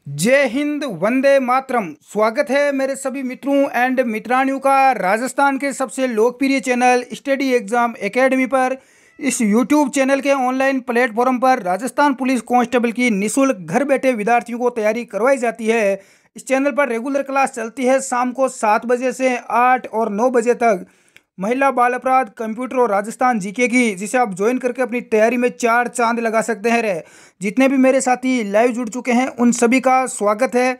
जय हिंद, वंदे मातरम। स्वागत है मेरे सभी मित्रों एंड मित्रानियों का राजस्थान के सबसे लोकप्रिय चैनल स्टडी एग्जाम एकेडमी पर। इस यूट्यूब चैनल के ऑनलाइन प्लेटफॉर्म पर राजस्थान पुलिस कांस्टेबल की निःशुल्क घर बैठे विद्यार्थियों को तैयारी करवाई जाती है। इस चैनल पर रेगुलर क्लास चलती है शाम को 7 बजे से 8 और 9 बजे तक। महिला बाल अपराध, कंप्यूटर और राजस्थान जीके की, जिसे आप ज्वाइन करके अपनी तैयारी में 4 चांद लगा सकते हैं रे। जितने भी मेरे साथी लाइव जुड़ चुके हैं उन सभी का स्वागत है।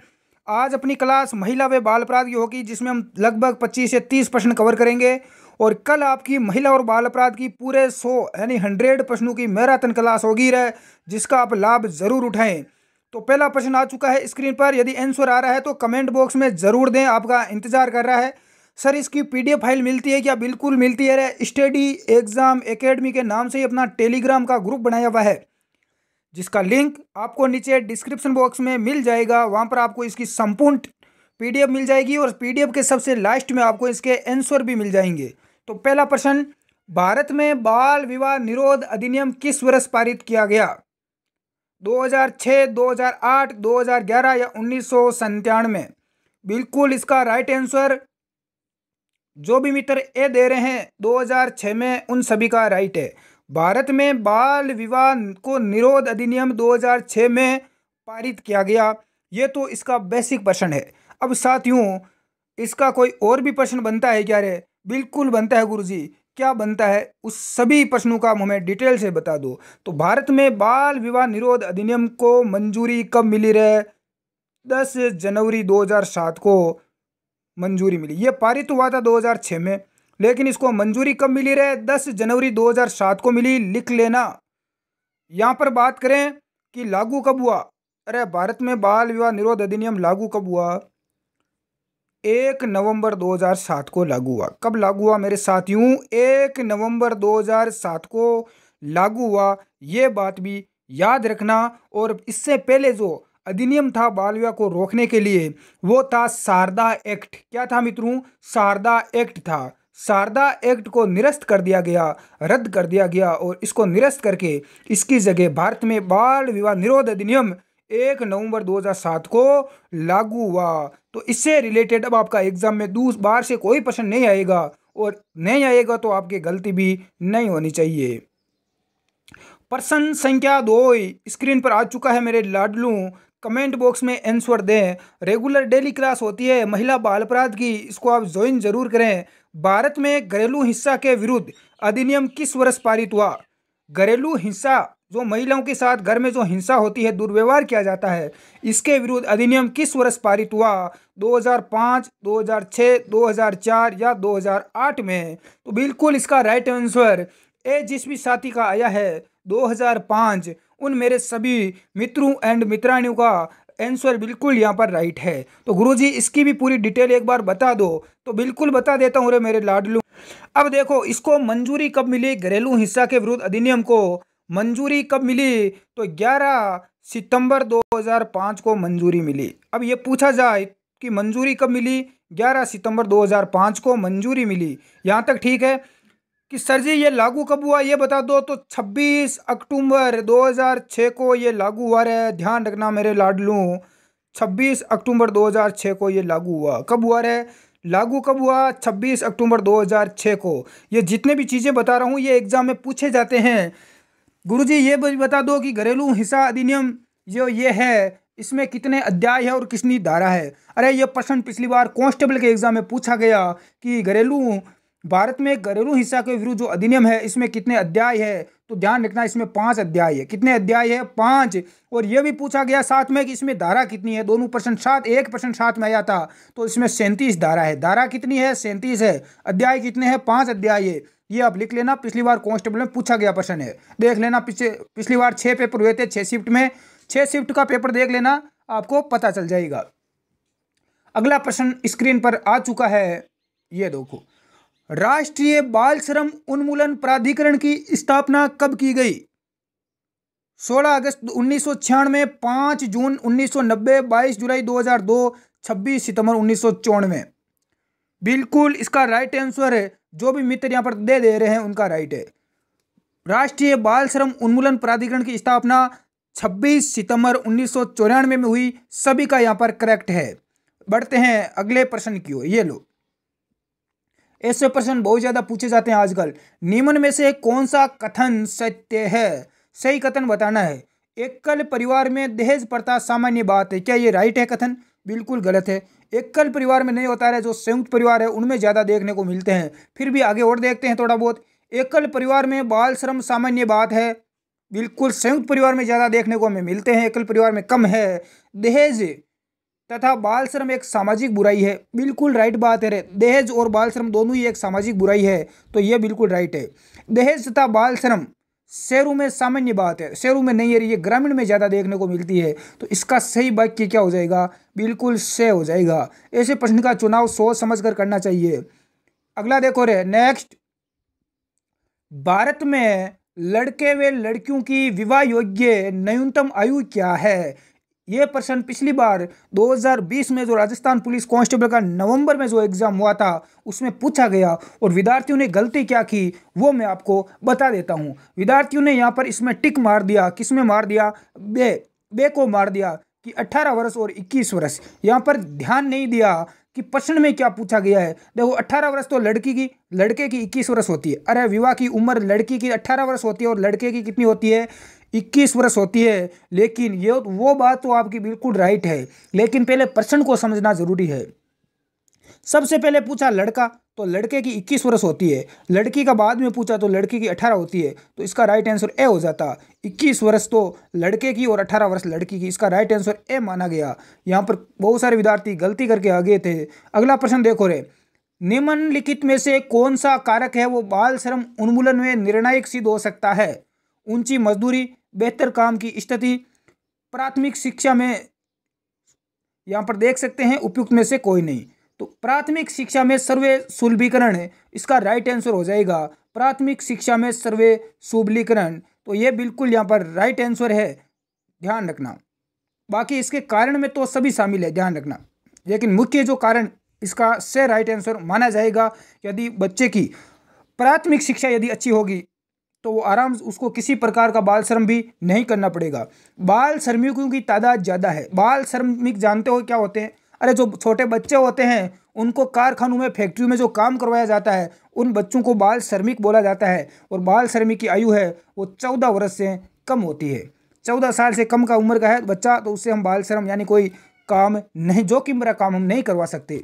आज अपनी क्लास महिला व बाल अपराध की होगी, जिसमें हम लगभग 25 से 30 प्रश्न कवर करेंगे। और कल आपकी महिला और बाल अपराध की पूरे 100 यानी 100 प्रश्नों की मैराथन क्लास होगी रे, जिसका आप लाभ जरूर उठाएं। तो पहला प्रश्न आ चुका है स्क्रीन पर। यदि आंसर आ रहा है तो कमेंट बॉक्स में जरूर दें, आपका इंतजार कर रहा है। सर, इसकी पीडीएफ फाइल मिलती है क्या? बिल्कुल मिलती है रे। स्टडी एग्जाम एकेडमी के नाम से ही अपना टेलीग्राम का ग्रुप बनाया हुआ है, जिसका लिंक आपको नीचे डिस्क्रिप्शन बॉक्स में मिल जाएगा। वहां पर आपको इसकी संपूर्ण पीडीएफ मिल जाएगी और पीडीएफ के सबसे लास्ट में आपको इसके आंसर भी मिल जाएंगे। तो पहला प्रश्न, भारत में बाल विवाह निरोध अधिनियम किस वर्ष पारित किया गया? 2006, 2008, 2011 या 1997? बिल्कुल इसका राइट आंसर जो भी मित्र ए दे रहे हैं 2006 में, उन सभी का राइट है। भारत में बाल विवाह को निरोध अधिनियम 2006 में पारित किया गया। ये तो इसका बेसिक प्रश्न है। अब साथियों, इसका कोई और भी प्रश्न बनता है क्या रे? बिल्कुल बनता है गुरुजी। क्या बनता है? उस सभी प्रश्नों का हमें डिटेल से बता दो। तो भारत में बाल विवाह निरोध अधिनियम को मंजूरी कब मिली रे? 10 जनवरी 2007 को मंजूरी मिली। ये पारित हुआ था 2006 में, लेकिन इसको मंजूरी कब मिली रे? 10 जनवरी 2007 को मिली। लिख लेना। यहां पर बात करें कि लागू कब हुआ, अरे भारत में बाल विवाह निरोध अधिनियम लागू कब हुआ? 1 नवंबर 2007 को लागू हुआ। कब लागू हुआ मेरे साथियों? 1 नवंबर 2007 को लागू हुआ। ये बात भी याद रखना। और इससे पहले जो अधिनियम था बाल विवाह को रोकने के लिए, वो था शारदा एक्ट। क्या था मित्रों? शारदा एक्ट था। शारदा एक्ट को निरस्त कर दिया गया, रद्द कर दिया गया, और इसको निरस्त करके इसकी जगह भारत में बाल विवाह निरोध अधिनियम 1 नवंबर 2007 को लागू हुआ। तो इससे रिलेटेड अब आपका एग्जाम में बार से कोई प्रश्न नहीं आएगा, और नहीं आएगा तो आपकी गलती भी नहीं होनी चाहिए। प्रश्न संख्या 2 स्क्रीन पर आ चुका है मेरे लाडलू। कमेंट बॉक्स में आंसर दें। रेगुलर डेली क्लास होती है महिला बाल अपराध की, इसको आप ज्वाइन जरूर करें। भारत में घरेलू हिंसा के विरुद्ध अधिनियम किस वर्ष पारित हुआ? घरेलू हिंसा, जो महिलाओं के साथ घर में जो हिंसा होती है, दुर्व्यवहार किया जाता है, इसके विरुद्ध अधिनियम किस वर्ष पारित हुआ? 2005, 2006, 2004 या 2008 में? तो बिल्कुल इसका राइट आंसर ए जिस भी साथी का आया है 2005, उन मेरे सभी मित्रों एंड मित्रानियों का आंसर बिल्कुल यहाँ पर राइट है। तो गुरुजी इसकी भी पूरी डिटेल एक बार बता दो। तो बिल्कुल बता देता हूँ रे मेरे लाडलू। अब देखो, इसको मंजूरी कब मिली? घरेलू हिंसा के विरुद्ध अधिनियम को मंजूरी कब मिली? तो 11 सितंबर 2005 को मंजूरी मिली। अब ये पूछा जाए कि मंजूरी कब मिली? 11 सितंबर 2005 को मंजूरी मिली। यहाँ तक ठीक है कि सर जी ये लागू कब हुआ, ये बता दो। तो 26 अक्टूबर 2006 को ये लागू हुआ रे। ध्यान रखना मेरे लाडलू, 26 अक्टूबर 2006 को ये लागू हुआ। कब हुआ रे? लागू कब हुआ? 26 अक्टूबर 2006 को। ये जितने भी चीज़ें बता रहा हूँ ये एग्जाम में पूछे जाते हैं। गुरुजी ये भी बता दो कि घरेलू हिंसा अधिनियम जो ये है, इसमें कितने अध्याय है और कितनी धारा है? अरे ये प्रश्न पिछली बार कांस्टेबल के एग्जाम में पूछा गया कि भारत में घरेलू हिंसा के विरुद्ध जो अधिनियम है, इसमें कितने अध्याय है? तो ध्यान रखना, इसमें 5 अध्याय है। कितने अध्याय है? 5। और यह भी पूछा गया साथ में कि इसमें धारा कितनी है। दोनों प्रश्न साथ, एक प्रश्न साथ में आया था। तो इसमें 37 धारा है। धारा कितनी है? 37 है। अध्याय कितने हैं? 5 अध्याय है। ये आप लिख लेना, पिछली बार कांस्टेबल में पूछा गया प्रश्न है। देख लेना, पिछली बार 6 पेपर हुए थे, 6 शिफ्ट में। 6 शिफ्ट का पेपर देख लेना, आपको पता चल जाएगा। अगला प्रश्न स्क्रीन पर आ चुका है, ये देखो। राष्ट्रीय बाल श्रम उन्मूलन प्राधिकरण की स्थापना कब की गई? 16 अगस्त 1996, 5 जून 1990, 22 जुलाई 2002, 26 सितंबर 1994? बिल्कुल इसका राइट आंसर है। जो भी मित्र यहाँ पर दे रहे हैं उनका राइट है। राष्ट्रीय बाल श्रम उन्मूलन प्राधिकरण की स्थापना 26 सितंबर 1994 में हुई। सभी का यहाँ पर करेक्ट है। बढ़ते हैं अगले प्रश्न की ओर। ये लो, ऐसे प्रश्न बहुत ज्यादा पूछे जाते हैं आजकल। निम्न में से कौन सा कथन सत्य है? सही कथन बताना है। एकल परिवार में दहेज प्रथा सामान्य बात है। क्या ये राइट है कथन? बिल्कुल गलत है। एकल परिवार में नहीं होता है, जो संयुक्त परिवार है उनमें ज्यादा देखने को मिलते हैं। फिर भी आगे और देखते हैं थोड़ा बहुत। एकल परिवार में बाल श्रम सामान्य बात है। बिल्कुल, संयुक्त परिवार में ज्यादा देखने को हमें मिलते हैं, एकल परिवार में कम है। दहेज तथा बाल श्रम एक सामाजिक बुराई है। बिल्कुल राइट बात है रे। दहेज और बाल श्रम दोनों ही एक सामाजिक बुराई है, तो यह बिल्कुल राइट है। दहेज तथा बाल श्रम शहरों में सामान्य बात है, शहरों में नहीं है, ये ग्रामीण में ज़्यादा देखने को मिलती है। तो इसका सही वाक्य क्या हो जाएगा? बिल्कुल से हो जाएगा। ऐसे प्रश्न का चुनाव सोच समझ कर करना चाहिए। अगला देखो रे, नेक्स्ट। भारत में लड़के व लड़कियों की विवाह योग्य न्यूनतम आयु क्या है? ये प्रश्न पिछली बार 2020 में जो राजस्थान पुलिस कांस्टेबल का नवंबर में जो एग्जाम हुआ था उसमें पूछा गया, और विद्यार्थियों ने गलती क्या की वो मैं आपको बता देता हूं। विद्यार्थियों ने यहाँ पर इसमें टिक मार दिया। किस में मार दिया? बे को मार दिया कि 18 वर्ष और 21 वर्ष। यहाँ पर ध्यान नहीं दिया कि प्रश्न में क्या पूछा गया है। देखो, 18 वर्ष तो लड़की की, लड़के की 21 वर्ष होती है। अरे, विवाह की उम्र लड़की की 18 वर्ष होती है और लड़के की कितनी होती है? 21 वर्ष होती है। लेकिन ये वो बात तो आपकी बिल्कुल राइट है, लेकिन पहले प्रश्न को समझना जरूरी है। सबसे पहले पूछा लड़का, तो लड़के की 21 वर्ष होती है। लड़की का बाद में पूछा तो लड़की की 18 होती है। तो इसका राइट आंसर ए हो जाता। 21 वर्ष तो लड़के की और 18 वर्ष लड़की की। इसका राइट आंसर ए माना गया। यहाँ पर बहुत सारे विद्यार्थी गलती करके आ गए थे। अगला प्रश्न देखो रे, निम्नलिखित में से कौन सा कारक है वो बाल श्रम उन्मूलन में निर्णायक सिद्ध हो सकता है? ऊंची मजदूरी, बेहतर काम की स्थिति, प्राथमिक शिक्षा में, यहाँ पर देख सकते हैं उपयुक्त में से कोई नहीं। तो प्राथमिक शिक्षा में सर्वे सुलभीकरण है, इसका राइट आंसर हो जाएगा प्राथमिक शिक्षा में सर्वे सुलभीकरण। तो ये बिल्कुल यहाँ पर राइट आंसर है, ध्यान रखना। बाकी इसके कारण में तो सभी शामिल है, ध्यान रखना। लेकिन मुख्य जो कारण इसका से राइट आंसर माना जाएगा, यदि बच्चे की प्राथमिक शिक्षा यदि अच्छी होगी तो वो आराम से उसको किसी प्रकार का बाल श्रम भी नहीं करना पड़ेगा। बाल श्रमिकों की तादाद ज़्यादा है। बाल श्रमिक जानते हो क्या होते हैं? अरे, जो छोटे बच्चे होते हैं उनको कारखानों में, फैक्ट्री में जो काम करवाया जाता है उन बच्चों को बाल श्रमिक बोला जाता है। और बाल श्रमिक की आयु है वो 14 वर्ष से कम होती है। 14 साल से कम का उम्र का है बच्चा, तो उससे हम बाल श्रम यानी कोई काम नहीं, जोखिम भरा काम हम नहीं करवा सकते।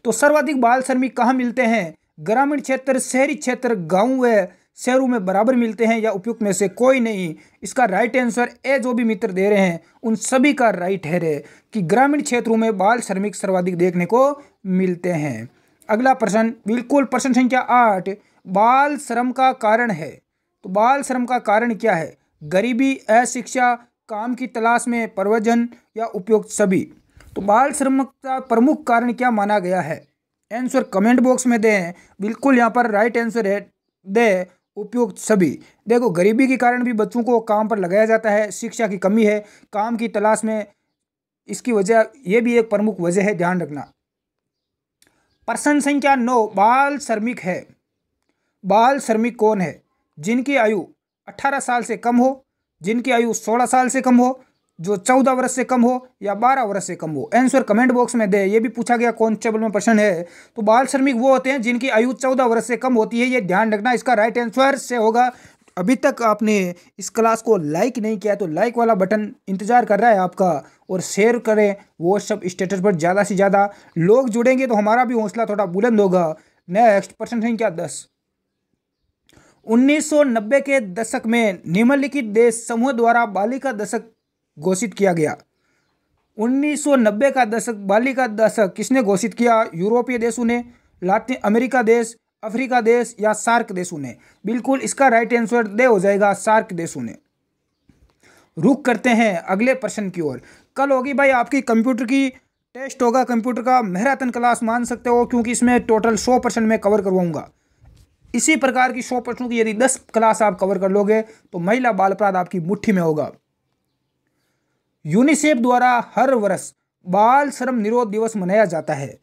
तो सर्वाधिक बाल श्रमिक कहाँ मिलते हैं? ग्रामीण क्षेत्र, शहरी क्षेत्र, गाँव व शहरों में बराबर मिलते हैं, या उपयुक्त में से कोई नहीं? इसका राइट आंसर ए जो भी मित्र दे रहे हैं उन सभी का राइट है रे, कि ग्रामीण क्षेत्रों में बाल श्रमिक सर्वाधिक देखने को मिलते हैं। अगला प्रश्न, बिल्कुल प्रश्न संख्या 8, बाल श्रम का कारण है। तो बाल श्रम का कारण क्या है? गरीबी, अशिक्षा, काम की तलाश में प्रवचन, या उपयुक्त सभी? तो बाल श्रम का प्रमुख कारण क्या माना गया है? आंसर कमेंट बॉक्स में दें। बिल्कुल यहाँ पर राइट आंसर है दे उपयुक्त सभी। देखो, गरीबी के कारण भी बच्चों को काम पर लगाया जाता है, शिक्षा की कमी है, काम की तलाश में, इसकी वजह ये भी एक प्रमुख वजह है, ध्यान रखना। प्रश्न संख्या 9, बाल श्रमिक है। बाल श्रमिक कौन है? जिनकी आयु 18 साल से कम हो, जिनकी आयु 16 साल से कम हो, जो 14 वर्ष से कम हो, या 12 वर्ष से कम हो। आंसर कमेंट बॉक्स में दे। ये भी पूछा गया कांस्टेबल में प्रश्न है। तो बाल श्रमिक वो होते हैं जिनकी आयु 14 वर्ष से कम होती है, ये ध्यान रखना। इसका राइट आंसर से होगा। अभी तक आपने इस क्लास को लाइक नहीं किया तो लाइक वाला बटन इंतजार कर रहा है आपका, और शेयर करें व्हाट्सएप स्टेटस पर। ज़्यादा से ज़्यादा लोग जुड़ेंगे तो हमारा भी हौसला थोड़ा बुलंद होगा। नेक्स्ट प्रश्न संख्या 10, 1990 के दशक में निम्नलिखित देश समूह द्वारा बालिका दशक घोषित किया गया। 1990 का दशक, बालिका दशक किसने घोषित किया? यूरोपीय देशों ने, लातिन अमेरिका देश, अफ्रीका देश, या सार्क देशों ने? बिल्कुल इसका राइट आंसर दे हो जाएगा सार्क देशों ने। रुक करते हैं अगले प्रश्न की ओर। कल होगी भाई आपकी कंप्यूटर की टेस्ट होगा, कंप्यूटर का मैराथन क्लास मान सकते हो, क्योंकि इसमें टोटल 100 प्रश्न मैं कवर करवाऊंगा। इसी प्रकार की 100 प्रश्नों की यदि 10 क्लास आप कवर कर लोगे तो महिला बाल अपराध आपकी मुट्ठी में होगा। यूनिसेफ द्वारा हर वर्ष बाल श्रम निरोध दिवस मनाया जाता है।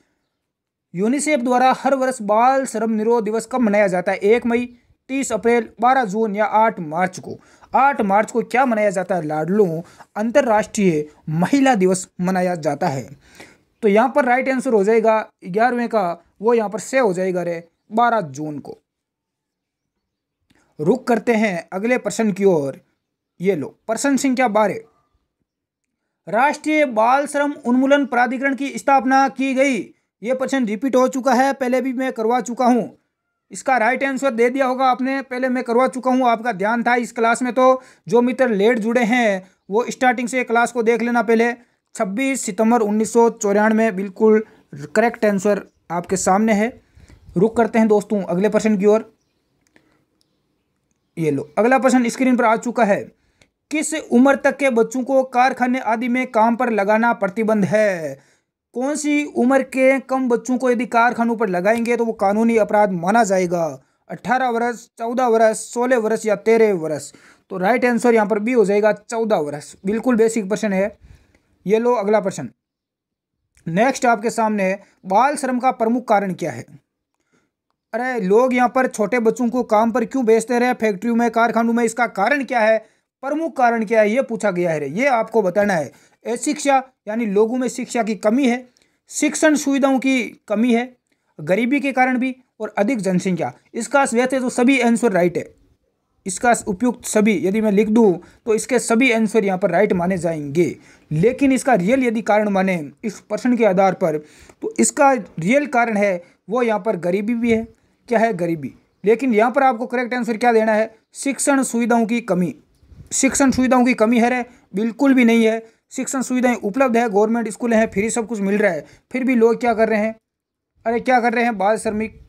यूनिसेफ द्वारा हर वर्ष बाल श्रम निरोध दिवस कब मनाया जाता है? 1 मई, 30 अप्रैल, 12 जून या 8 मार्च को। 8 मार्च को क्या मनाया जाता है लाडलों? अंतर्राष्ट्रीय महिला दिवस मनाया जाता है। तो यहाँ पर राइट आंसर हो जाएगा 11वें का, वो यहाँ पर से हो जाएगा रे 12 जून को। रुक करते हैं अगले प्रश्न की ओर। ये लो प्रश्न संख्या 12। राष्ट्रीय बाल श्रम उन्मूलन प्राधिकरण की स्थापना की गई। ये प्रश्न रिपीट हो चुका है, पहले भी मैं करवा चुका हूं। इसका राइट आंसर दे दिया होगा आपने, पहले मैं करवा चुका हूं, आपका ध्यान था इस क्लास में। तो जो मित्र लेट जुड़े हैं वो स्टार्टिंग से क्लास को देख लेना पहले। 26 सितंबर 1994 बिल्कुल करेक्ट आंसर आपके सामने है। रुक करते हैं दोस्तों अगले प्रश्न की ओर। ये लो अगला प्रश्न स्क्रीन पर आ चुका है। किस उम्र तक के बच्चों को कारखाने आदि में काम पर लगाना प्रतिबंध है? कौन सी उम्र के कम बच्चों को यदि कारखानों पर लगाएंगे तो वो कानूनी अपराध माना जाएगा? 18 वर्ष, 14 वर्ष, 16 वर्ष या 13 वर्ष? तो राइट आंसर यहाँ पर बी हो जाएगा 14 वर्ष। बिल्कुल बेसिक प्रश्न है। ये लो अगला प्रश्न नेक्स्ट आपके सामने है। बाल श्रम का प्रमुख कारण क्या है? अरे लोग यहाँ पर छोटे बच्चों को काम पर क्यों भेजते रहे फैक्ट्रियों में, कारखानों में? इसका कारण क्या है, प्रमुख कारण क्या है, ये पूछा गया है। ये आपको बताना है। अशिक्षा यानी लोगों में शिक्षा की कमी है, शिक्षण सुविधाओं की कमी है, गरीबी के कारण भी, और अधिक जनसंख्या। इसका वैसे तो सभी आंसर राइट है। इसका उपयुक्त सभी यदि मैं लिख दूं तो इसके सभी आंसर यहाँ पर राइट माने जाएंगे। लेकिन इसका रियल यदि कारण माने इस प्रश्न के आधार पर, तो इसका रियल कारण है वो यहाँ पर गरीबी भी है। क्या है? गरीबी। लेकिन यहाँ पर आपको करेक्ट आंसर क्या देना है? शिक्षण सुविधाओं की कमी। शिक्षण सुविधाओं की कमी है रे? बिल्कुल भी नहीं है। शिक्षण सुविधाएं उपलब्ध है, गवर्नमेंट स्कूल हैं, फ्री सब कुछ मिल रहा है, फिर भी लोग क्या कर रहे हैं? अरे क्या कर रहे हैं? बाल श्रमिक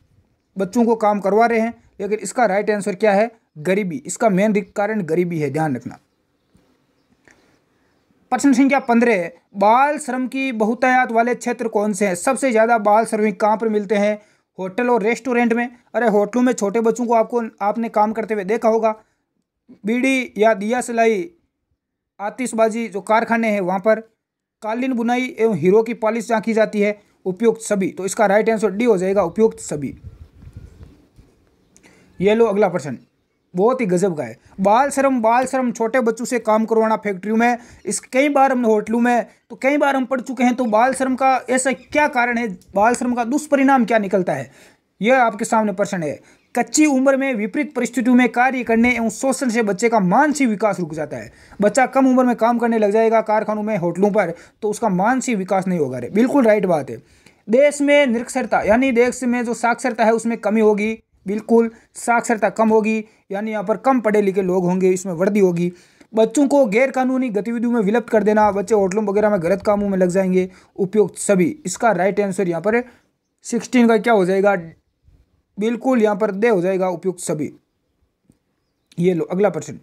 बच्चों को काम करवा रहे हैं। लेकिन इसका राइट आंसर क्या है? गरीबी। इसका मेन कारण गरीबी है, ध्यान रखना। प्रश्न संख्या 15। बाल श्रम की बहुतायत वाले क्षेत्र कौन से हैं? सबसे ज्यादा बाल श्रमिक कहाँ पर मिलते हैं? होटल और रेस्टोरेंट में। अरे होटलों में छोटे बच्चों को आपने काम करते हुए देखा होगा। बीड़ी या दिया सिलाई, आतिशबाजी जो कारखाने हैं वहाँ पर, कालीन बुनाई एवं हीरो की पॉलिश जहाँ की जाती है, उपयुक्त सभी। तो इसका राइट आंसर डी हो जाएगा, उपयुक्त सभी। ये लो अगला प्रश्न, बहुत ही गजब का है। बाल श्रम छोटे बच्चों से काम करवाना फैक्ट्रियों में। इस कई बार हमने होटलों में तो कई बार हम पढ़ चुके हैं। तो बाल श्रम का ऐसा क्या कारण है? बाल श्रम का दुष्परिणाम क्या निकलता है? यह आपके सामने प्रश्न है। कच्ची उम्र में विपरीत परिस्थितियों में कार्य करने एवं शोषण से बच्चे का मानसिक विकास रुक जाता है। बच्चा कम उम्र में काम करने लग जाएगा कारखानों में, होटलों पर, तो उसका मानसिक विकास नहीं होगा रे। बिल्कुल राइट बात है। देश में निरक्षरता यानी देश में जो साक्षरता है उसमें कमी होगी। बिल्कुल साक्षरता कम होगी, यानी यहाँ पर कम पढ़े लिखे लोग होंगे, इसमें वृद्धि होगी। बच्चों को गैर कानूनी गतिविधियों में विलुप्त कर देना, बच्चे होटलों वगैरह में गलत कामों में लग जाएंगे, उपयुक्त सभी। इसका राइट आंसर यहाँ पर 16 का क्या हो जाएगा? बिल्कुल यहाँ पर दे हो जाएगा, उपयुक्त सभी। ये लो अगला प्रश्न।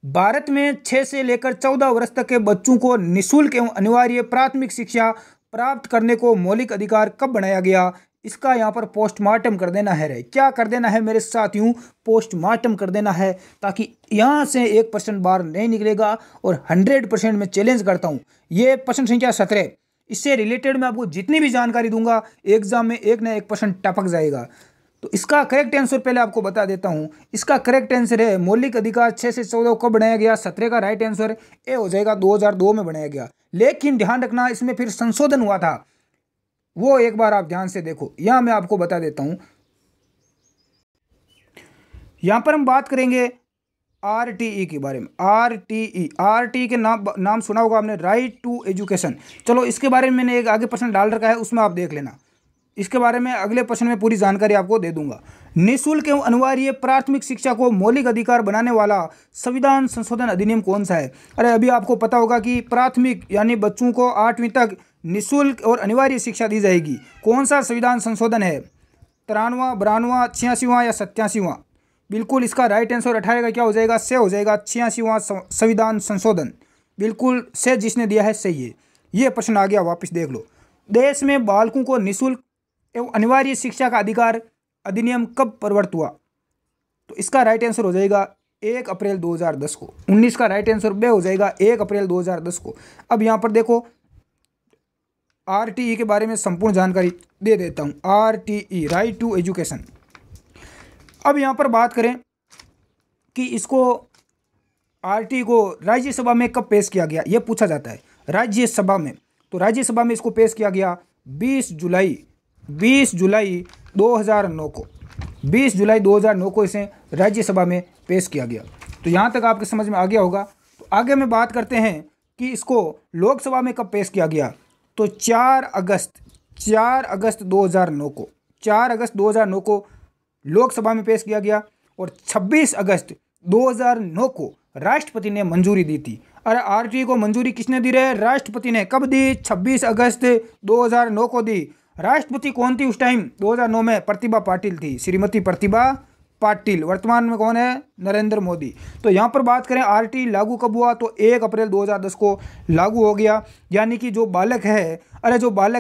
भारत में 6 से लेकर 14 वर्ष तक के बच्चों को निःशुल्क एवं अनिवार्य प्राथमिक शिक्षा प्राप्त करने को मौलिक अधिकार कब बनाया गया? इसका यहाँ पर पोस्टमार्टम कर देना है रे। क्या कर देना है मेरे साथियों? पोस्टमार्टम कर देना है, ताकि यहाँ से एक प्रश्न बाहर नहीं निकलेगा। और 100% मैं चैलेंज करता हूँ। ये प्रश्न संख्या 17, इससे रिलेटेड मैं आपको जितनी भी जानकारी दूंगा एग्जाम में एक ना एक प्रश्न टपक जाएगा। तो इसका करेक्ट आंसर पहले आपको बता देता हूं। इसका करेक्ट आंसर है मौलिक अधिकार 6 से 14 कब बनाया गया? 17 का राइट आंसर ए हो जाएगा, 2002 में बनाया गया। लेकिन ध्यान रखना इसमें फिर संशोधन हुआ था, वो एक बार आप ध्यान से देखो। यहां मैं आपको बता देता हूं। यहां पर हम बात करेंगे RTE के बारे में। RTE के नाम सुना होगा आपने, राइट टू एजुकेशन। चलो इसके बारे में मैंने एक आगे प्रश्न डाल रखा है, उसमें आप देख लेना। इसके बारे में अगले प्रश्न में पूरी जानकारी आपको दे दूंगा। निःशुल्क एवं अनिवार्य प्राथमिक शिक्षा को मौलिक अधिकार बनाने वाला संविधान संशोधन अधिनियम कौन सा है? अरे अभी आपको पता होगा कि प्राथमिक यानी बच्चों को 8वीं तक निःशुल्क और अनिवार्य शिक्षा दी जाएगी। कौन सा संविधान संशोधन है? 93वां, 92वां, 86वां या 87वां? बिल्कुल इसका राइट आंसर 18 का क्या हो जाएगा? से हो जाएगा 86वां संविधान संशोधन। बिल्कुल से जिसने दिया है सही है। ये प्रश्न आ गया, वापस देख लो। देश में बालकों को निःशुल्क एवं अनिवार्य शिक्षा का अधिकार अधिनियम कब प्रवर्तित हुआ? तो इसका राइट आंसर हो जाएगा 1 अप्रैल 2010 को। 19 का राइट आंसर बे हो जाएगा 1 अप्रैल 2010 को। अब यहाँ पर देखो RTE के बारे में संपूर्ण जानकारी दे देता हूँ। RTE right to education. अब यहाँ पर बात करें कि इसको आरटी को राज्यसभा में कब पेश किया गया, ये पूछा जाता है राज्यसभा में। तो राज्यसभा में इसको पेश किया गया 20 जुलाई 2009 को। 20 जुलाई 2009 को इसे राज्यसभा में पेश किया गया। तो यहाँ तक आपके समझ में आ गया होगा। तो आगे में बात करते हैं कि इसको लोकसभा में कब पेश किया गया। तो 4 अगस्त 2009 को, 4 अगस्त 2009 को लोकसभा में पेश किया गया और 26 अगस्त 2009 को राष्ट्रपति ने मंजूरी दी थी। अरे आरटीई को मंजूरी किसने दी रहे, राष्ट्रपति ने। कब दी, 26 अगस्त 2009 को दी। राष्ट्रपति कौन थी उस टाइम 2009 में, प्रतिभा पाटिल थी, श्रीमती प्रतिभा पाटिल। वर्तमान में कौन है, नरेंद्र मोदी। तो यहाँ पर बात करें आरटीई लागू कब हुआ, तो 1 अप्रैल 2010 को लागू हो गया। यानी कि जो बालक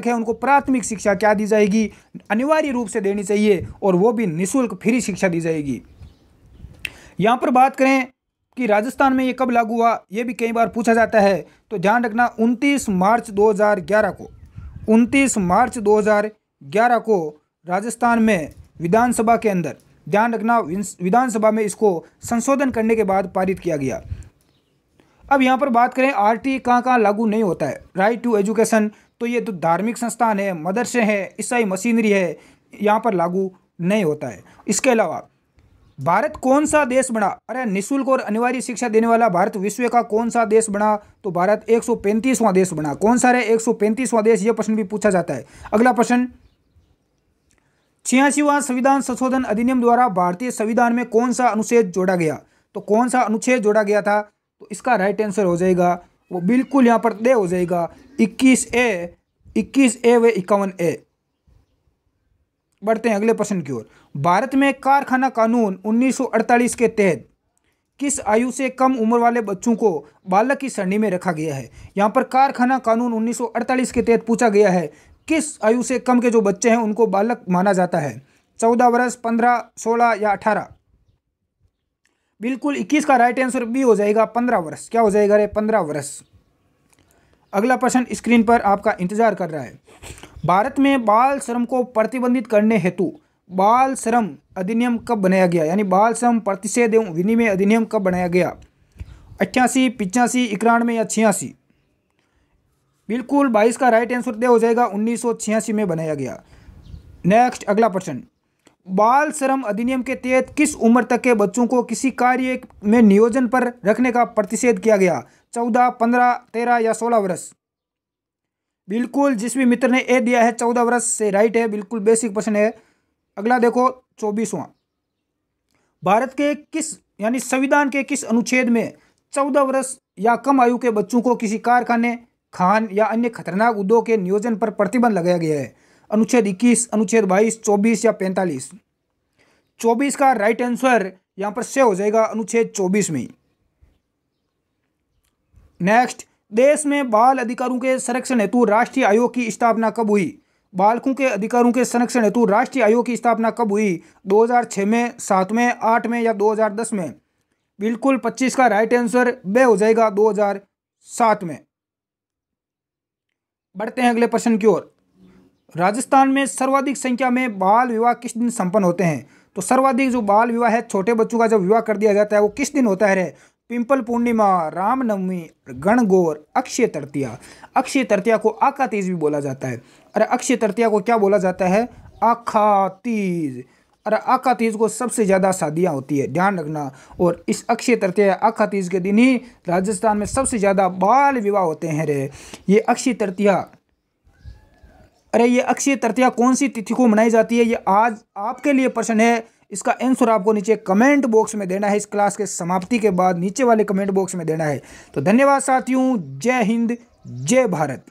है उनको प्राथमिक शिक्षा क्या दी जाएगी, अनिवार्य रूप से देनी चाहिए, और वो भी निःशुल्क फ्री शिक्षा दी जाएगी। यहाँ पर बात करें कि राजस्थान में ये कब लागू हुआ, ये भी कई बार पूछा जाता है। तो ध्यान रखना 29 मार्च 2011 को राजस्थान में विधानसभा के अंदर, ध्यान रखना विधानसभा में इसको संशोधन करने के बाद पारित किया गया। अब यहाँ पर बात करें आरटीई कहाँ लागू नहीं होता है। राइट टू एजुकेशन, तो ये तो धार्मिक संस्थान है, मदरसे हैं, ईसाई मशीनरी है, यहाँ पर लागू नहीं होता है। इसके अलावा भारत कौन सा देश बना, अरे निःशुल्क और अनिवार्य शिक्षा देने वाला भारत विश्व का कौन सा देश बना, तो भारत 135वां देश बना। कौन सा है 135वां देश, यह प्रश्न भी पूछा जाता है। अगला प्रश्न, 86वां संविधान संशोधन अधिनियम द्वारा भारतीय संविधान में कौन सा अनुच्छेद जोड़ा गया। तो कौन सा अनुच्छेद जोड़ा गया था, तो इसका राइट आंसर हो जाएगा, वो बिल्कुल यहाँ पर दे हो जाएगा 21A व 51A। बढ़ते हैं अगले प्रश्न की ओर। भारत में कारखाना कानून 1948 के तहत किस आयु से कम उम्र वाले बच्चों को बालक की श्रेणी में रखा गया है। यहाँ पर कारखाना कानून 1948 के तहत पूछा गया है किस आयु से कम के जो बच्चे हैं उनको बालक माना जाता है। 14 वर्ष, 15, 16 या 18। बिल्कुल 21 का राइट आंसर बी हो जाएगा 15 वर्ष। क्या हो जाएगा रे, 15 वर्ष। अगला प्रश्न स्क्रीन पर आपका इंतजार कर रहा है। भारत में बाल श्रम को प्रतिबंधित करने हेतु बाल श्रम अधिनियम कब बनाया गया, यानी बाल श्रम प्रतिषेध एवं विनिमय अधिनियम कब बनाया गया। 88, 85, 91 या 86। बिल्कुल 22 का राइट आंसर दे हो जाएगा 1986 में बनाया गया। नेक्स्ट अगला प्रश्न, बाल श्रम अधिनियम के तहत किस उम्र तक के बच्चों को किसी कार्य में नियोजन पर रखने का प्रतिषेध किया गया। 14, 15, 13 या 16 वर्ष। बिल्कुल जिस भी मित्र ने ए दिया है 14 वर्ष से राइट है, बिल्कुल बेसिक प्रश्न है। अगला देखो 24वां, भारत के किस यानी संविधान के किस अनुच्छेद में 14 वर्ष या कम आयु के बच्चों को किसी कारखाने, खान या अन्य खतरनाक उद्योग के नियोजन पर प्रतिबंध लगाया गया है। अनुच्छेद 21, अनुच्छेद 22, 24 या 45। 24 का राइट आंसर यहाँ पर से हो जाएगा अनुच्छेद 24 में। नेक्स्ट, देश में बाल अधिकारों के संरक्षण हेतु राष्ट्रीय आयोग की स्थापना कब हुई। बालकों के अधिकारों के संरक्षण हेतु राष्ट्रीय आयोग की स्थापना कब हुई। 2006 में, 7 में, 8 में या 2010 में। बिल्कुल 25 का राइट आंसर बे हो जाएगा 2007 में। बढ़ते हैं अगले प्रश्न की ओर। राजस्थान में सर्वाधिक संख्या में बाल विवाह किस दिन संपन्न होते हैं। तो सर्वाधिक जो बाल विवाह है, छोटे बच्चों का जब विवाह कर दिया जाता है वो किस दिन होता है रे। पिंपल पूर्णिमा, रामनवमी, गणगौर, अक्षय तृतीया। अक्षय तृतीया को आखा तीज भी बोला जाता है। अरे अक्षय तृतीया को क्या बोला जाता है, आखा तीज। अरे आखा तीज को सबसे ज़्यादा शादियाँ होती है, ध्यान रखना। और इस अक्षय तृतीया आखा तीज के दिन ही राजस्थान में सबसे ज़्यादा बाल विवाह होते हैं रे। ये अक्षय तृतीया, अरे ये अक्षय तृतीया कौन सी तिथि को मनाई जाती है, ये आज आपके लिए प्रश्न है। इसका आंसर आपको नीचे कमेंट बॉक्स में देना है। इस क्लास के समाप्ति के बाद नीचे वाले कमेंट बॉक्स में देना है। तो धन्यवाद साथियों, जय हिंद, जय भारत।